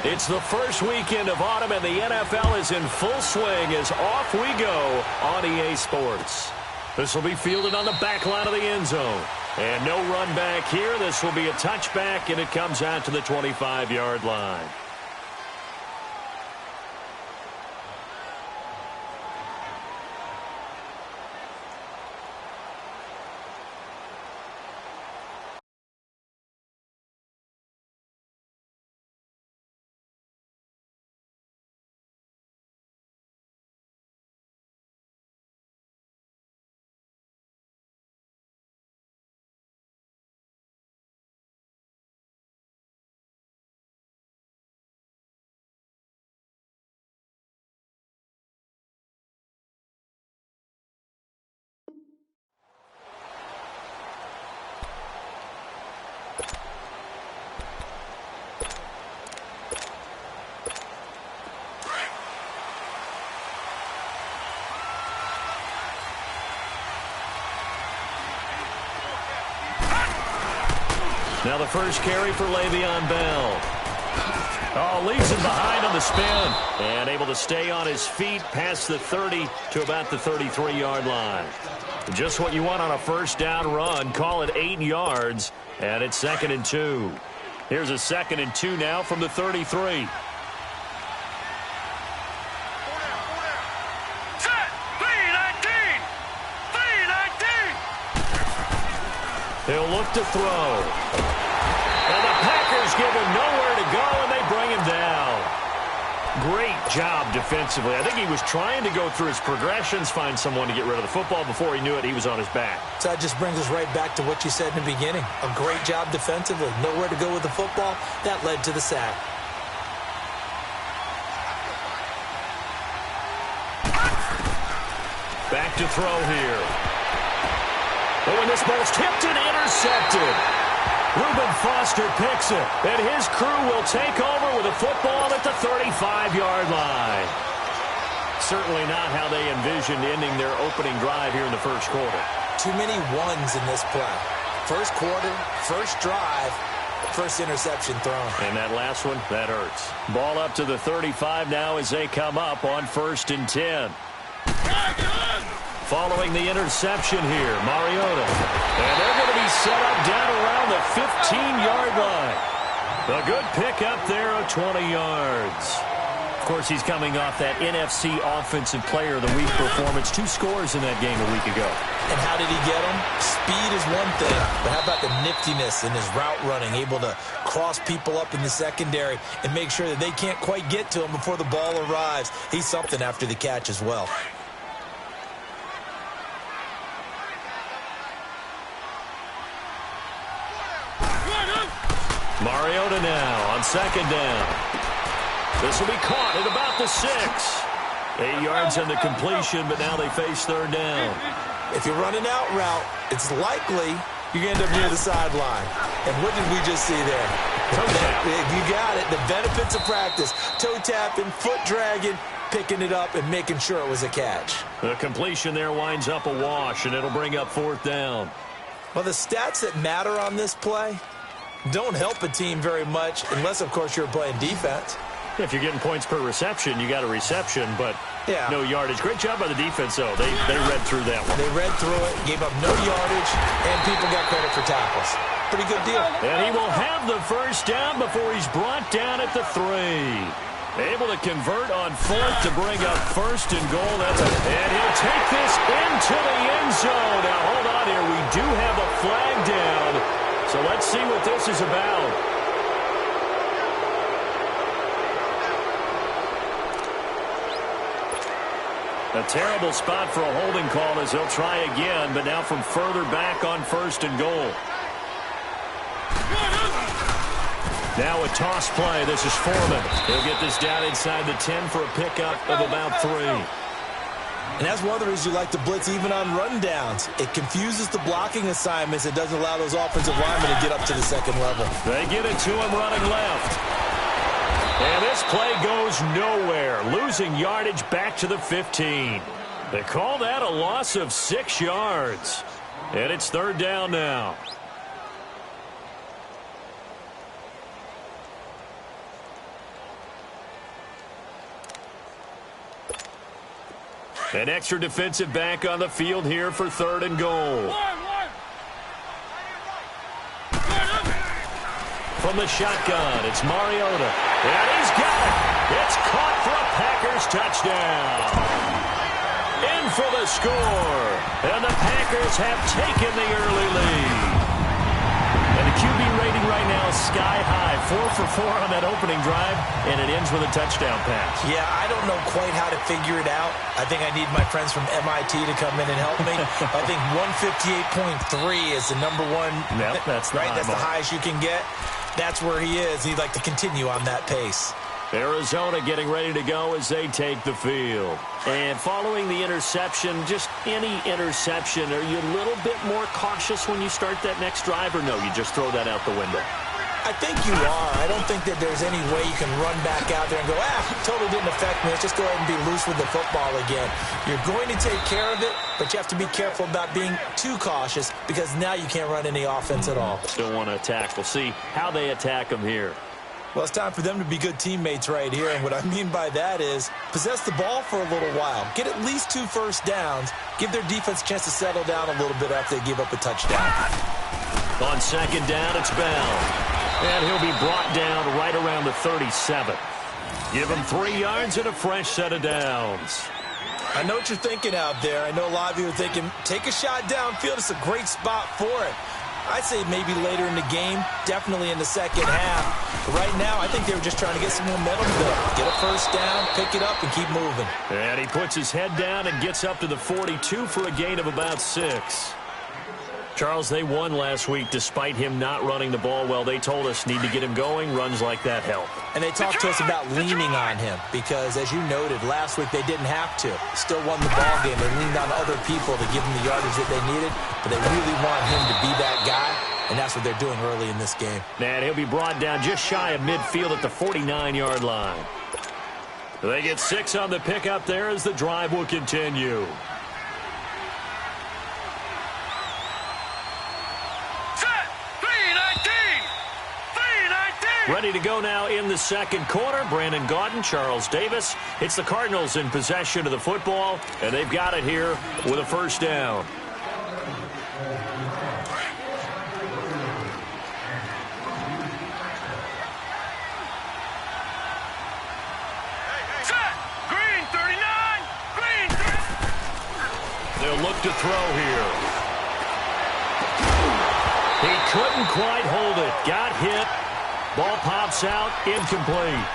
It's the first weekend of autumn, and the NFL is in full swing as off we go on EA Sports. This will be fielded on the back line of the end zone. And no run back here. This will be a touchback, and it comes out to the 25-yard line. Now the first carry for Le'Veon Bell. Oh, leaves him behind on the spin. And able to stay on his feet past the 30 to about the 33-yard line. Just what you want on a first down run. Call it 8 yards. And it's 2nd and 2. Here's a 2nd and 2 now from the 33. He'll look to throw. And the Packers give him nowhere to go, and they bring him down. Great job defensively. I think he was trying to go through his progressions, find someone to get rid of the football. Before he knew it, he was on his back. So that just brings us right back to what you said in the beginning. A great job defensively. Nowhere to go with the football. That led to the sack. Back to throw here. Oh, and this ball's tipped and intercepted. Reuben Foster picks it, and his crew will take over with a football at the 35-yard line. Certainly not how they envisioned ending their opening drive here in the first quarter. Too many ones in this play. First quarter, first drive, first interception thrown. And that last one, that hurts. Ball up to the 35 now as they come up on 1st and 10. Following the interception here, Mariota. And they're going to be set up down around the 15-yard line. A good pickup there of 20 yards. Of course, he's coming off that NFC Offensive Player of the Week performance. 2 scores in that game a week ago. And how did he get them? Speed is one thing, but how about the niftiness in his route running, able to cross people up in the secondary and make sure that they can't quite get to him before the ball arrives. He's something after the catch as well. Mariota now on 2nd down. This will be caught at about the 6. 8 yards on the completion, but now they face 3rd down. If you run an out route, it's likely you're going to end up near the sideline. And what did we just see there? Toe tap. You got it. The benefits of practice. Toe tapping, foot dragging, picking it up, and making sure it was a catch. The completion there winds up a wash, and it'll bring up 4th down. Well, the stats that matter on this play don't help a team very much unless, of course, you're playing defense. If you're getting points per reception, you got a reception, but no yardage. Great job by the defense, though. They read through that one. They read through it, gave up no yardage, and people got credit for tackles. Pretty good deal. And he will have the first down before he's brought down at the 3. Able to convert on 4th to bring up 1st and goal. And he'll take this into the end zone. Now, hold on here. We do have a flag down. So let's see what this is about. A terrible spot for a holding call as they'll try again, but now from further back on 1st and goal. Now a toss play. This is Foreman. He'll get this down inside the 10 for a pickup of about 3. And that's one of the reasons you like to blitz even on rundowns. It confuses the blocking assignments. It doesn't allow those offensive linemen to get up to the 2nd level. They get it to him running left. And this play goes nowhere. Losing yardage back to the 15. They call that a loss of 6 yards. And it's 3rd down now. An extra defensive back on the field here for 3rd and goal. From the shotgun, it's Mariota. And he's got it. It's caught for a Packers touchdown. In for the score. And the Packers have taken the early lead. And the QB rating right now is sky high. 4 for 4 on that opening drive, and it ends with a touchdown pass. Yeah, I don't know quite how to figure it out. I think I need my friends from MIT to come in and help me. I think 158.3 is the number one. Yep, that's the right. That's the highest you can get. That's where he is. He'd like to continue on that pace. Arizona getting ready to go as they take the field. And following the interception, just any interception, are you a little bit more cautious when you start that next drive, or no, you just throw that out the window? I think you are. I don't think that there's any way you can run back out there and go, totally didn't affect me. Let's just go ahead and be loose with the football again. You're going to take care of it, but you have to be careful about being too cautious because now you can't run any offense at all. Still want to attack. We'll see how they attack them here. Well, it's time for them to be good teammates right here, and what I mean by that is possess the ball for a little while, get at least 2 first downs, give their defense a chance to settle down a little bit after they give up a touchdown. On 2nd down, it's Bell. And he'll be brought down right around the 37. Give him 3 yards and a fresh set of downs. I know what you're thinking out there. I know a lot of you are thinking, take a shot downfield. It's a great spot for it. I'd say maybe later in the game, definitely in the second half. But right now, I think they were just trying to get some momentum built. Get a first down, pick it up, and keep moving. And he puts his head down and gets up to the 42 for a gain of about 6. Charles, they won last week despite him not running the ball well. They told us need to get him going. Runs like that help. And they talked to us about leaning on him because, as you noted, last week they didn't have to. Still won the ball game. They leaned on other people to give them the yardage that they needed, but they really want him to be that guy, and that's what they're doing early in this game. And he'll be brought down just shy of midfield at the 49-yard line. They get 6 on the pickup there as the drive will continue. Ready to go now in the second quarter. Brandon Gaudin, Charles Davis. It's the Cardinals in possession of the football, and they've got it here with a first down. Green 39! Green 39! They'll look to throw here. He couldn't quite hold it. Got hit. Ball pops out, incomplete.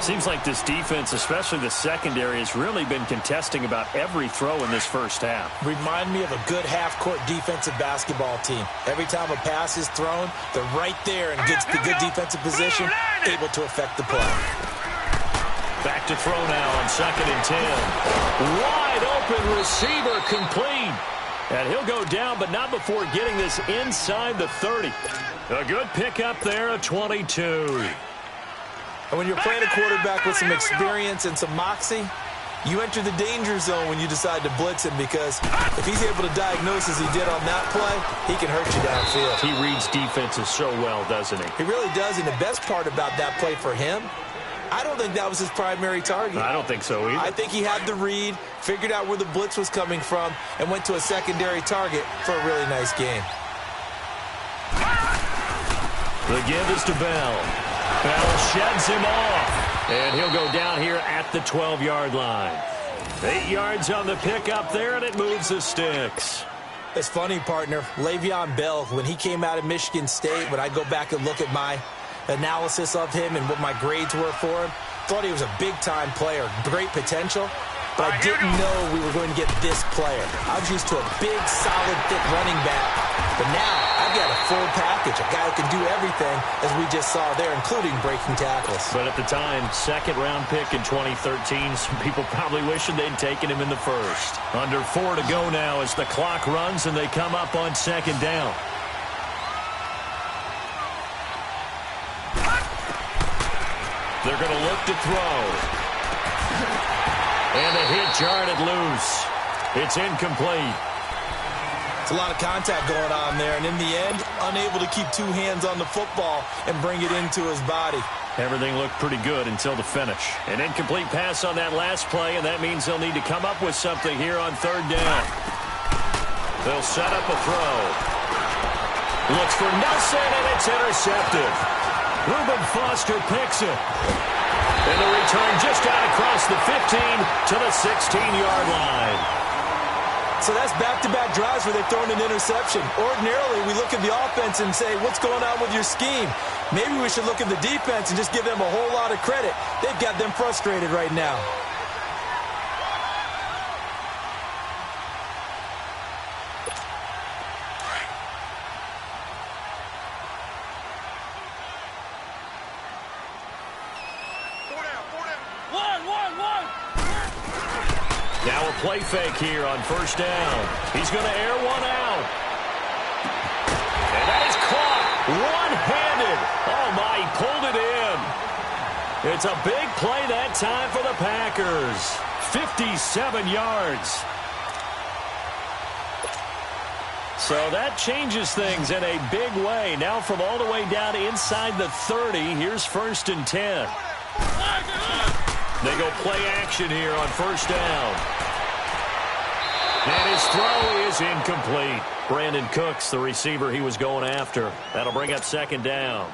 Seems like this defense, especially the secondary, has really been contesting about every throw in this first half. Remind me of a good half-court defensive basketball team. Every time a pass is thrown, they're right there and gets the good defensive position, able to affect the play. Back to throw now on 2nd and 10. Wide open receiver complete. And he'll go down, but not before getting this inside the 30. A good pickup there at 22. And when you're playing a quarterback with some experience and some moxie, you enter the danger zone when you decide to blitz him because if he's able to diagnose as he did on that play, he can hurt you downfield. He reads defenses so well, doesn't he? He really does, and the best part about that play for him, I don't think that was his primary target. I don't think so either. I think he had the read, figured out where the blitz was coming from, and went to a secondary target for a really nice game. The give is to Bell. Bell sheds him off. And he'll go down here at the 12-yard line. 8 yards on the pickup there, and it moves the sticks. It's funny, partner. Le'Veon Bell, when he came out of Michigan State, when I go back and look at my analysis of him and what my grades were for him, thought he was a big-time player, great potential, but I didn't know we were going to get this player. I was used to a big, solid, thick running back, but now I've got a full package, a guy who can do everything, as we just saw there, including breaking tackles. But at the time, 2nd-round pick in 2013, some people probably wishing they'd taken him in the first. Under 4 to go now as the clock runs and they come up on 2nd down. They're going to look to throw. And a hit jarred it loose. It's incomplete. It's a lot of contact going on there, and in the end, unable to keep two hands on the football and bring it into his body. Everything looked pretty good until the finish. An incomplete pass on that last play, and that means they'll need to come up with something here on third down. They'll set up a throw. Looks for Nelson, and it's intercepted. Reuben Foster picks it. And the return just out across the 15 to the 16-yard line. So that's back-to-back drives where they've thrown an interception. Ordinarily, we look at the offense and say, what's going on with your scheme? Maybe we should look at the defense and just give them a whole lot of credit. They've got them frustrated right now. Now a play fake here on first down. He's going to air one out. And that is caught one-handed. Oh, my, he pulled it in. It's a big play that time for the Packers. 57 yards. So that changes things in a big way. Now from all the way down inside the 30, here's 1st and 10. They go play action here on first down. And his throw is incomplete. Brandon Cooks, the receiver he was going after. That'll bring up 2nd down.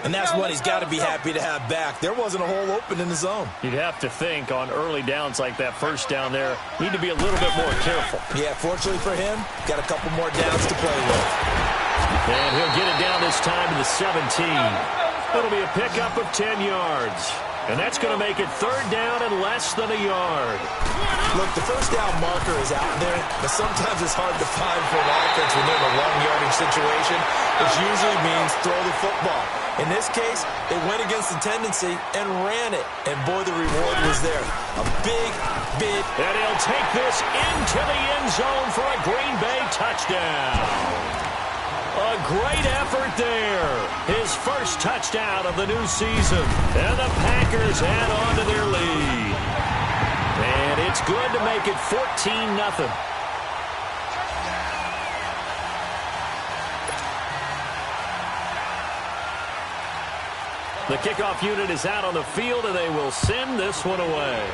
And that's what he's got to be happy to have back. There wasn't a hole open in the zone. You'd have to think on early downs like that first down there, need to be a little bit more careful. Yeah, fortunately for him, got a couple more downs to play with. And he'll get it down this time to the 17. It'll be a pickup of 10 yards. And that's going to make it 3rd down and less than a yard. Look, the first down marker is out there, but sometimes it's hard to find for an offense when they're in a long yardage situation, which usually means throw the football. In this case, they went against the tendency and ran it. And, boy, the reward was there. A big. And he'll take this into the end zone for a Green Bay touchdown. A great effort there. His first touchdown of the new season. And the Packers add on to their lead. And it's good to make it 14-0. The kickoff unit is out on the field, and they will send this one away.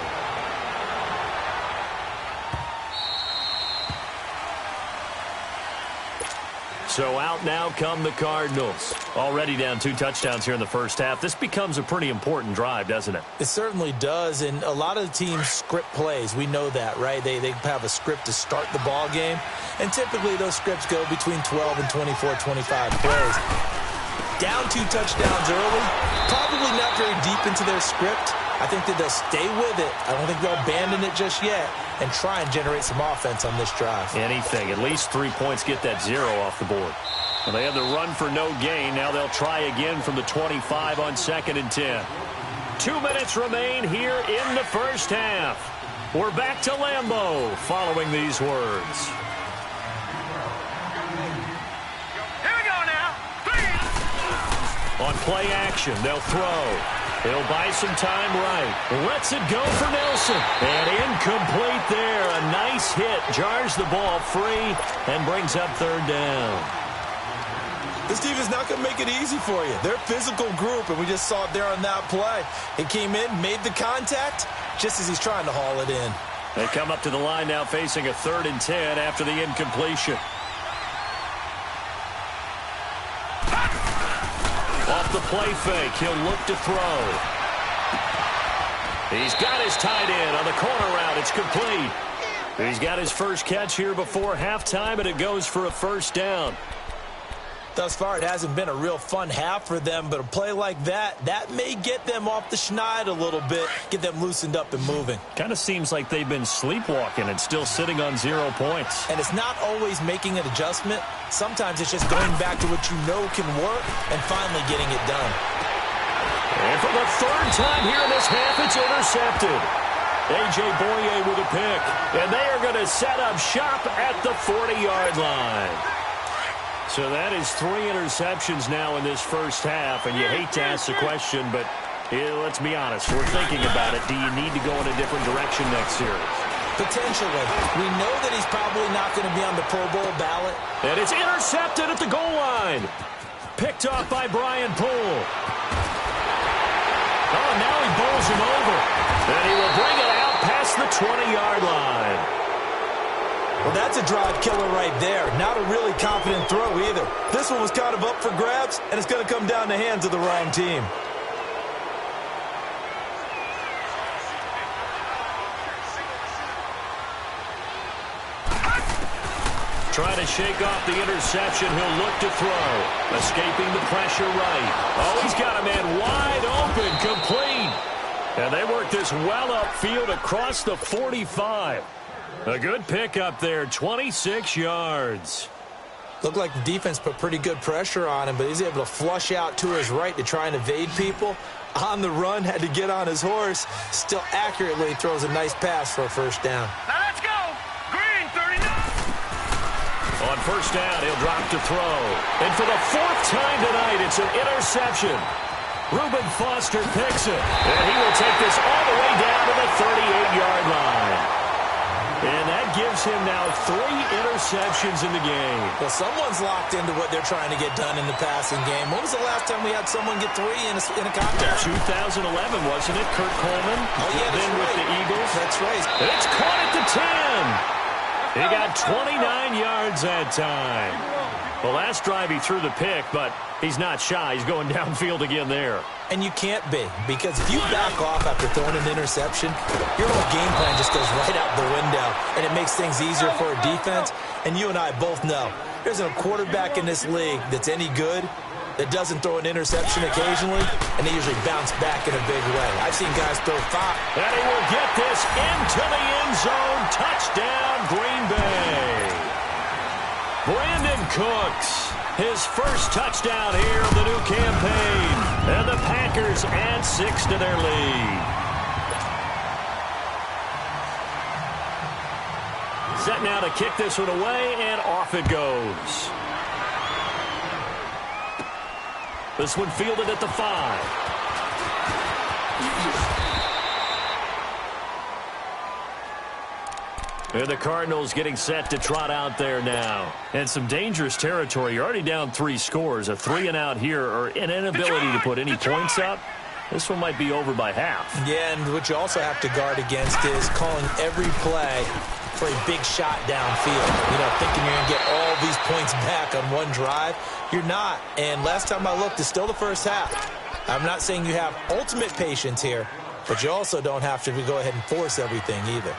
So out now come the Cardinals. Already down 2 touchdowns here in the first half. This becomes a pretty important drive, doesn't it? It certainly does, and a lot of the teams script plays. We know that, right? They have a script to start the ball game, and typically those scripts go between 12 and 24, 25 plays. Down 2 touchdowns early, probably not very deep into their script. I think that they'll stay with it. I don't think they'll abandon it just yet and try and generate some offense on this drive. Anything. At least 3 points, get that 0 off the board. Well, they had the run for no gain. Now they'll try again from the 25 on 2nd and 10. 2 minutes remain here in the first half. We're back to Lambeau following these words. Here we go now. 3. On play action, they'll throw. He'll buy some time right. Lets it go for Nelson. And incomplete there. A nice hit. Jars the ball free and brings up 3rd down. This team is not going to make it easy for you. They're a physical group, and we just saw it there on that play. He came in, made the contact, just as he's trying to haul it in. They come up to the line now facing a 3rd and 10 after the incompletion. Off the play fake, he'll look to throw. He's got his tight end on the corner route. It's complete. He's got his first catch here before halftime, and it goes for a 1st down. Thus far, it hasn't been a real fun half for them, but a play like that may get them off the schneid a little bit, get them loosened up and moving. Kind of seems like they've been sleepwalking and still sitting on 0 points. And it's not always making an adjustment. Sometimes it's just going back to what you know can work and finally getting it done. And for the 3rd time here in this half, it's intercepted. A.J. Boye with a pick. And they are going to set up shop at the 40-yard line. So that is 3 interceptions now in this first half, and you hate to ask the question, but let's be honest. We're thinking about it. Do you need to go in a different direction next series? Potentially. We know that he's probably not going to be on the Pro Bowl ballot. And it's intercepted at the goal line. Picked off by Brian Poole. Oh, now he bowls him over. And he will bring it out past the 20-yard line. Well, that's a drive killer right there. Not a really confident throw either. This one was kind of up for grabs, and it's going to come down the hands of the wrong team. Trying to shake off the interception. He'll look to throw. Escaping the pressure right. Oh, he's got a man wide open, complete. And they work this well upfield across the 45. A good pickup there, 26 yards. Looked like the defense put pretty good pressure on him, but he's able to flush out to his right to try and evade people. On the run, had to get on his horse. Still accurately throws a nice pass for a first down. Now let's go. Green, 39. On first down, he'll drop to throw. And for the fourth time tonight, it's an interception. Reuben Foster picks it. And he will take this all the way down to the 38-yard line. And that gives him now 3 interceptions in the game. Well, someone's locked into what they're trying to get done in the passing game. When was the last time we had someone get 3 in a contest? 2011, wasn't it? Kurt Coleman. Oh, yeah, that's then right. With the Eagles. That's right. And it's caught at the 10. He got 29 yards that time. The last drive he threw the pick, but he's not shy. He's going downfield again there. And you can't be, because if you back off after throwing an interception, your whole game plan just goes right out the window, and it makes things easier for a defense. And you and I both know there's a quarterback in this league that's any good that doesn't throw an interception occasionally, and they usually bounce back in a big way. I've seen guys throw 5. And he will get this into the end zone. Touchdown, Green Bay. Brandon Cooks, his first touchdown here of the new campaign. And the Packers add 6 to their lead. Set now to kick this one away, and off it goes. This one fielded at the 5. And the Cardinals getting set to trot out there now. And some dangerous territory. You're already down 3 scores. A 3-and-out here, or an inability to put any points up. This one might be over by half. Yeah, and what you also have to guard against is calling every play for a big shot downfield. You know, thinking you're going to get all these points back on one drive. You're not. And last time I looked, it's still the first half. I'm not saying you have ultimate patience here, but you also don't have to go ahead and force everything either.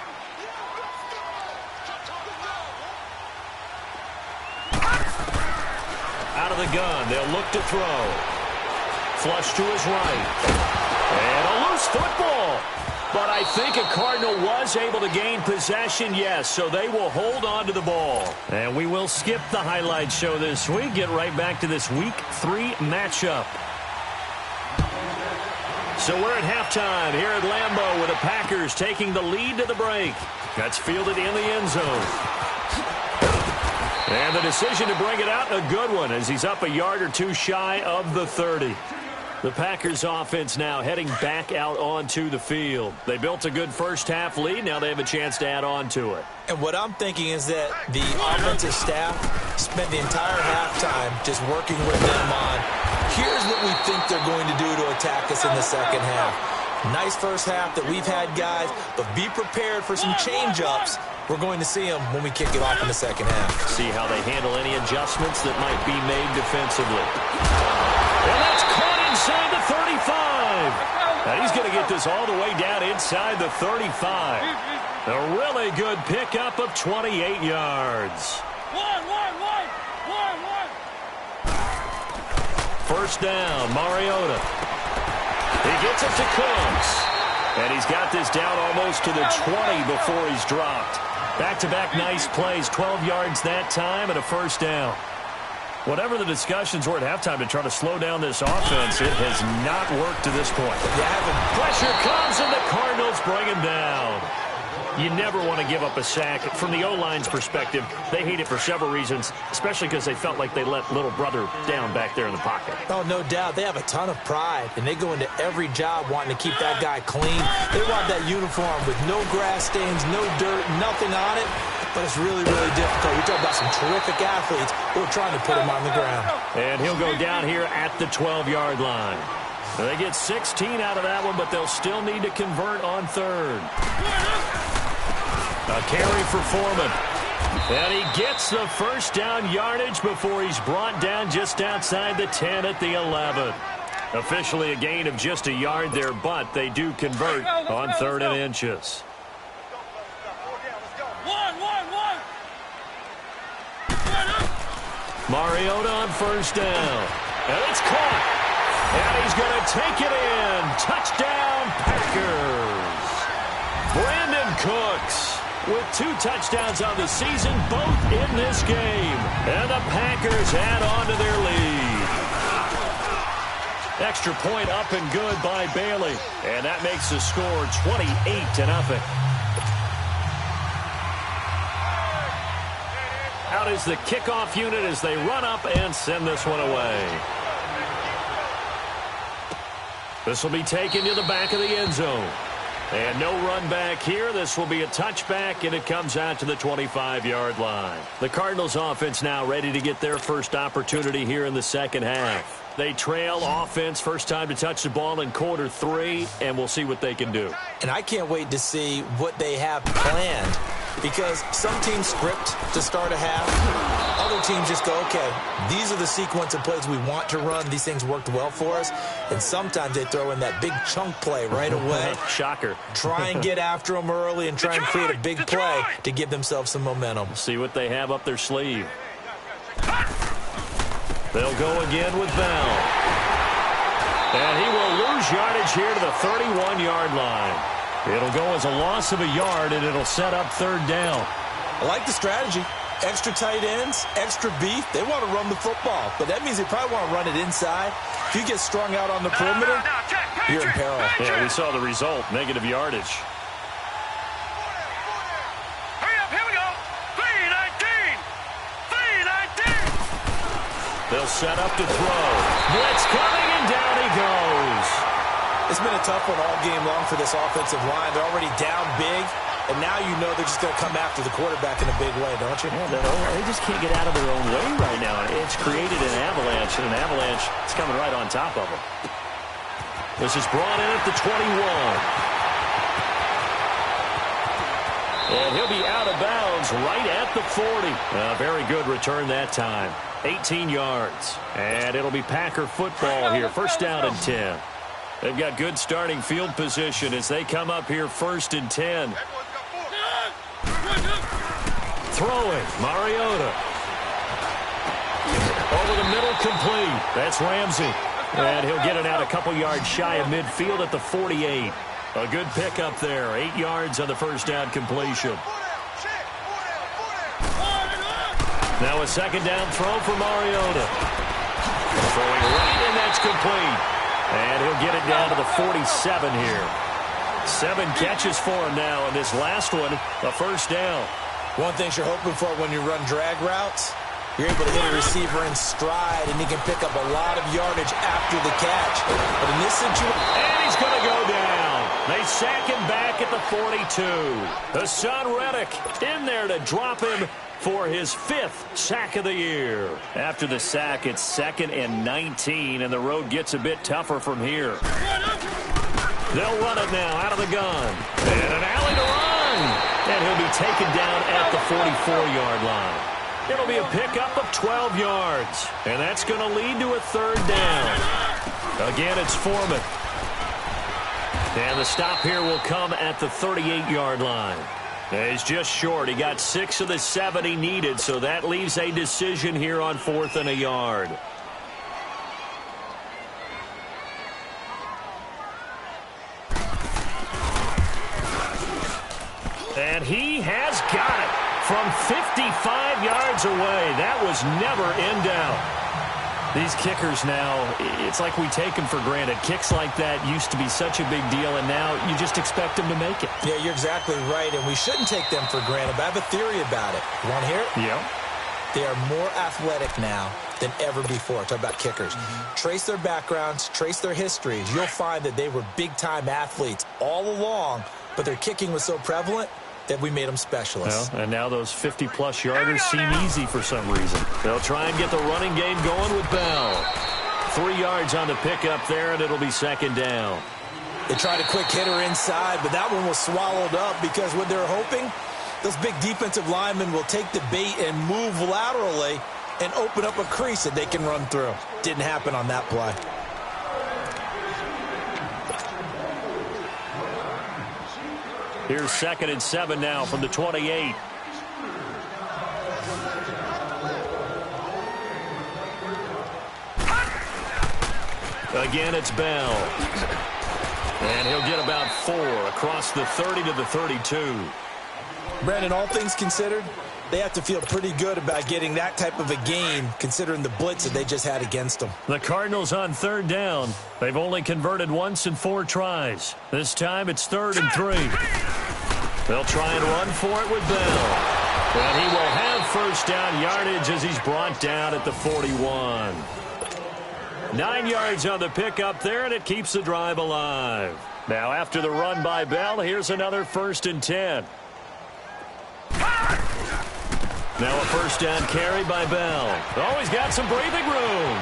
Out of the gun, they'll look to throw. Flush to his right. And a loose football. But I think a Cardinal was able to gain possession, yes, so they will hold on to the ball. And we will skip the highlight show this week. Get right back to this Week 3 matchup. So we're at halftime here at Lambeau with the Packers taking the lead to the break. That's fielded in the end zone. And the decision to bring it out, a good one, as he's up a yard or 2 shy of the 30. The Packers offense now heading back out onto the field. They built a good first half lead. Now they have a chance to add on to it. And what I'm thinking is that the offensive staff spent the entire halftime just working with them on, here's what we think they're going to do to attack us in the second half. Nice first half that we've had, guys, but be prepared for some change-ups. We're going to see them when we kick it off in the second half. See how they handle any adjustments that might be made defensively. And that's caught inside the 35. And he's going to get this all the way down inside the 35. A really good pickup of 28 yards. First down, Mariota. He gets it to Cooks. And he's got this down almost to the 20 before he's dropped. Back-to-back nice plays, 12 yards that time and a first down. Whatever the discussions were at halftime to try to slow down this offense, it has not worked to this point. Yeah, pressure comes and the Cardinals bring him down. You never want to give up a sack. From the O-line's perspective, they hate it for several reasons, especially because they felt like they let little brother down back there in the pocket. Oh, no doubt. They have a ton of pride, and they go into every job wanting to keep that guy clean. They want that uniform with no grass stains, no dirt, nothing on it. But it's really, really difficult. We talk about some terrific athletes who are trying to put him on the ground. And he'll go down here at the 12-yard line. They get 16 out of that one, but they'll still need to convert on third. A carry for Foreman. And he gets the first down yardage before he's brought down just outside the 10 at the 11. Officially a gain of just a yard there, but they do convert on third and inches. Mariota on first down. And it's caught. And he's going to take it in. Touchdown, Packers. Brandon Cooks with 2 touchdowns on the season, both in this game. And the Packers add on to their lead. Extra point up and good by Bailey. And that makes the score 28-0. Out is the kickoff unit as they run up and send this one away. This will be taken to the back of the end zone. And no run back here. This will be a touchback, and it comes out to the 25-yard line. The Cardinals offense now ready to get their first opportunity here in the second half. They trail offense, first time to touch the ball in quarter 3, and we'll see what they can do. And I can't wait to see what they have planned, because some teams script to start a half. Other teams just go, okay, these are the sequence of plays we want to run. These things worked well for us. And sometimes they throw in that big chunk play right away. Shocker. Try and get after them early and try and create a big play to give themselves some momentum. See what they have up their sleeve. They'll go again with Bell. And he will lose yardage here to the 31-yard line. It'll go as a loss of a yard, and it'll set up third down. I like the strategy. Extra tight ends, extra beef. They want to run the football, but that means they probably want to run it inside. If you get strung out on the perimeter, you're in peril. Yeah, we saw the result, negative yardage. Hurry up, here we go. 319. 319. They'll set up to throw. Blitz coming, and down he goes. It's been a tough one all game long for this offensive line. They're already down big, and now you know they're just going to come after the quarterback in a big way, don't you? Yeah, they just can't get out of their own way right now. It's created an avalanche, and an avalanche is coming right on top of them. This is brought in at the 21. And he'll be out of bounds right at the 40. Very good return that time. 18 yards. And it'll be Packer football here. First down and 10. They've got good starting field position as they come up here first and 10. Throwing, Mariota. Over the middle, complete. That's Ramsey. And he'll get it out a couple yards shy of midfield at the 48. A good pickup there. 8 yards on the first down completion. Now a second down throw for Mariota. Throwing right, and that's complete. And he'll get it down to the 47 here. 7 catches for him now, and this last one, a first down. One thing you're hoping for when you run drag routes, you're able to hit a receiver in stride, and he can pick up a lot of yardage after the catch. But in this situation... And he's going to go down. They sack him back at the 42. Hassan Reddick in there to drop him for his 5th sack of the year. After the sack, it's 2nd and 19, and the road gets a bit tougher from here. They'll run it now out of the gun. And an alley to run. And he'll be taken down at the 44-yard line. It'll be a pickup of 12 yards. And that's going to lead to a third down. Again, it's Foreman. And the stop here will come at the 38-yard line. He's just short. He got 6 of the 7 he needed, so that leaves a decision here on 4th and a yard. And he has got it from 55 yards away. That was never in doubt. These kickers now, it's like we take them for granted. Kicks like that used to be such a big deal, and now you just expect them to make it. Yeah, you're exactly right, and we shouldn't take them for granted. But I have a theory about it. You want to hear it? Yeah. They are more athletic now than ever before. Talk about kickers. Trace their backgrounds, trace their histories. You'll find that they were big-time athletes all along, but their kicking was so prevalent that we made them specialists. Well, and now those 50-plus yarders seem easy for some reason. They'll try and get the running game going with Bell. 3 yards on the pickup there, and it'll be second down. They tried a quick hitter inside, but that one was swallowed up because what they're hoping, those big defensive linemen will take the bait and move laterally and open up a crease that they can run through. Didn't happen on that play. Here's 2nd and 7 now from the 28. Again, it's Bell. And he'll get about 4 across the 30 to the 32. Brandon, all things considered, they have to feel pretty good about getting that type of a gain considering the blitz that they just had against them. The Cardinals on 3rd down. They've only converted once in 4 tries. This time it's 3rd and 3. They'll try and run for it with Bell. And he will have first down yardage as he's brought down at the 41. 9 yards on the pickup there, and it keeps the drive alive. Now after the run by Bell, here's another 1st and 10. Now a first down carry by Bell. Oh, he's got some breathing room.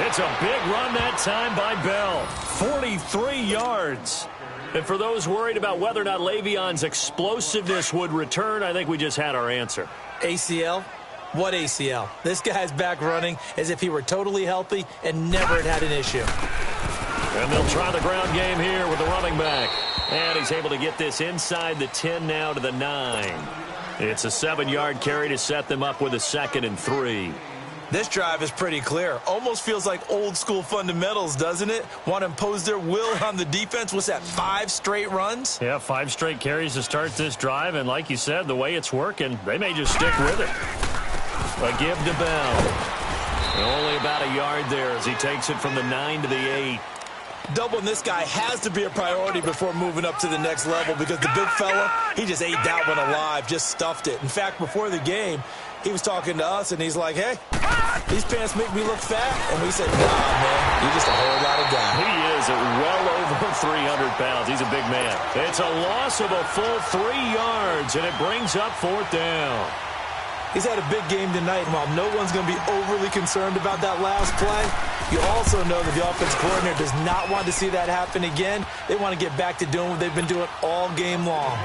It's a big run that time by Bell. 43 yards. And for those worried about whether or not Le'Veon's explosiveness would return, I think we just had our answer. ACL? What ACL? This guy's back running as if he were totally healthy and never had an issue. And they'll try the ground game here with the running back. And he's able to get this inside the 10 now to the 9. It's a 7-yard carry to set them up with a 2nd and 3. This drive is pretty clear. Almost feels like old school fundamentals, doesn't it? Want to impose their will on the defense. What's that, 5 straight runs? Yeah, 5 straight carries to start this drive. And like you said, the way it's working, they may just stick with it. A give to Bell. Only about a yard there as he takes it from the 9 to the 8. Doubling this guy has to be a priority before moving up to the next level because the big fella, he just ate that one alive, just stuffed it. In fact, before the game, he was talking to us, and he's like, hey, these pants make me look fat. And we said, nah, man, you're just a whole lot of guy. He is at well over 300 pounds. He's a big man. It's a loss of a full 3 yards, and it brings up 4th down. He's had a big game tonight, and while no one's going to be overly concerned about that last play, you also know that the offense coordinator does not want to see that happen again. They want to get back to doing what they've been doing all game long.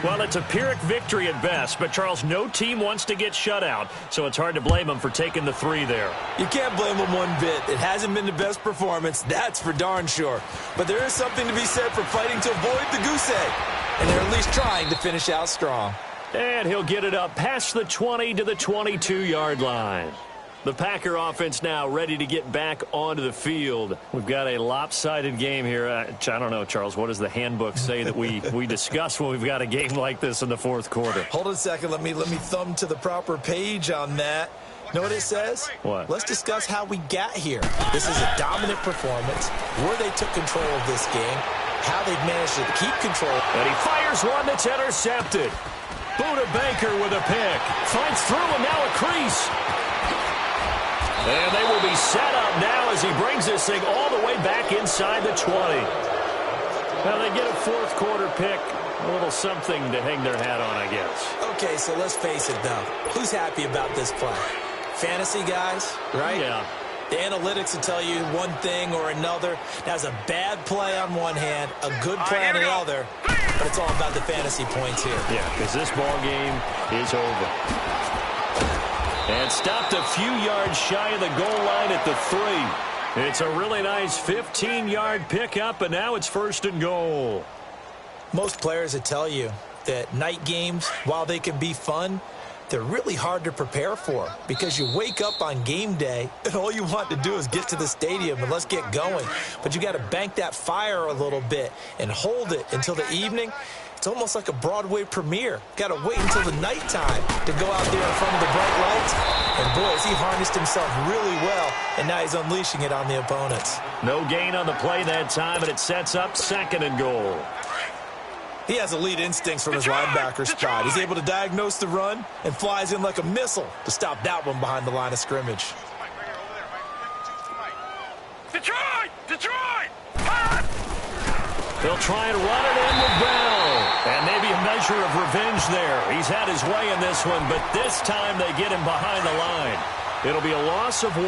Well, it's a Pyrrhic victory at best, but, Charles, no team wants to get shut out, so it's hard to blame them for taking the 3 there. You can't blame them one bit. It hasn't been the best performance, that's for darn sure. But there is something to be said for fighting to avoid the goose egg, and they're at least trying to finish out strong. And he'll get it up past the 20 to the 22-yard line. The Packer offense now ready to get back onto the field. We've got a lopsided game here. I don't know, Charles, what does the handbook say that we discuss when we've got a game like this in the 4th quarter? Hold on a second. Let me thumb to the proper page on that. Know what it says? What? Let's discuss how we got here. This is a dominant performance, where they took control of this game, how they've managed to keep control. And he fires one that's intercepted. Buda Baker with a pick. Fights through and now a crease. And they will be set up now as he brings this thing all the way back inside the 20. Now they get a 4th quarter pick. A little something to hang their hat on, I guess. Okay, so let's face it, though. Who's happy about this play? Fantasy guys, right? Yeah. The analytics will tell you one thing or another. That's a bad play on one hand, a good play on the other, but it's all about the fantasy points here. Yeah, because this ball game is over. And stopped a few yards shy of the goal line at the 3. It's a really nice 15-yard pickup, and now it's 1st and goal. Most players would tell you that night games, while they can be fun, they're really hard to prepare for because you wake up on game day and all you want to do is get to the stadium and let's get going. But you got to bank that fire a little bit and hold it until the evening It's almost like a Broadway premiere. Got to wait until the nighttime to go out there in front of the bright lights. And boy, has he harnessed himself really well, and now he's unleashing it on the opponents. No gain on the play that time, and it sets up 2nd and goal. He has elite instincts from his linebacker spot. He's able to diagnose the run and flies in like a missile to stop that one behind the line of scrimmage. Detroit! Detroit! They'll try and run it in with Bell. And maybe a measure of revenge there. He's had his way in this one, but this time they get him behind the line. It'll be a loss of 1,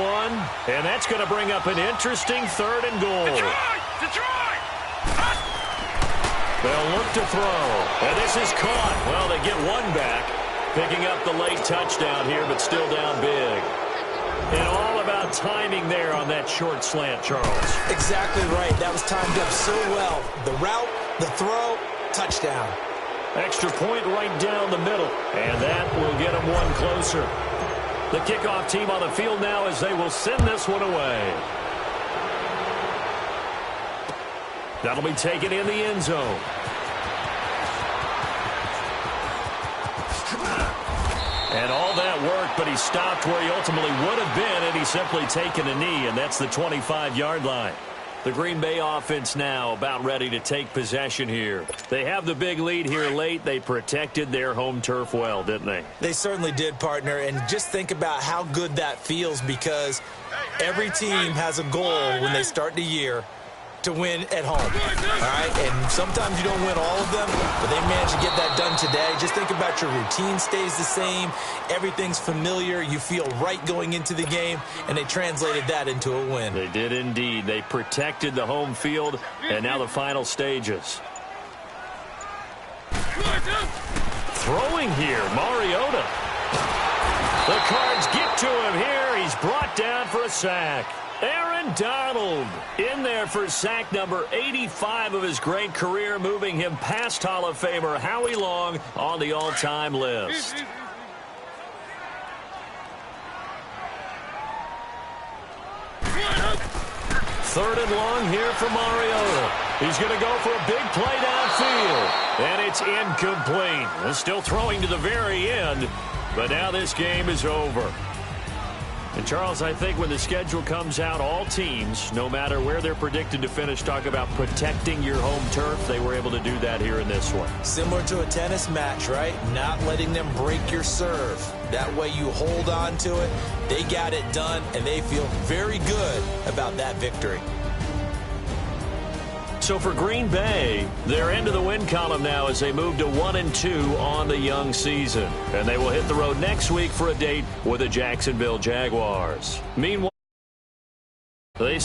and that's going to bring up an interesting 3rd and goal. Detroit! Detroit! They'll look to throw, and this is caught. Well, they get 1 back, picking up the late touchdown here, but still down big. And all about timing there on that short slant, Charles. Exactly right. That was timed up so well. The route, the throw, touchdown. Extra point right down the middle, and that will get them 1 closer. The kickoff team on the field now as they will send this one away. That'll be taken in the end zone. And all that worked, but he stopped where he ultimately would have been, and he's simply taken a knee, and that's the 25-yard line. The Green Bay offense now about ready to take possession here. They have the big lead here late. They protected their home turf well, didn't they? They certainly did, partner, and just think about how good that feels, because every team has a goal when they start the year to win at home, all right? And sometimes you don't win all of them, but they managed to get that done today. Just think about your routine stays the same. Everything's familiar. You feel right going into the game, and they translated that into a win. They did indeed. They protected the home field, and now the final stages. Throwing here, Mariota. The Cards get to him here. He's brought down for a sack. Aaron Donald in there for sack number 85 of his great career, moving him past Hall of Famer Howie Long on the all-time list. Third and long here for Mariota. He's going to go for a big play downfield, and it's incomplete. Still throwing to the very end, but now this game is over. And, Charles, I think when the schedule comes out, all teams, no matter where they're predicted to finish, talk about protecting your home turf. They were able to do that here in this one. Similar to a tennis match, right? Not letting them break your serve. That way you hold on to it. They got it done, and they feel very good about that victory. So for Green Bay, they're into the win column now as they move to 1-2 on the young season. And they will hit the road next week for a date with the Jacksonville Jaguars. Meanwhile, they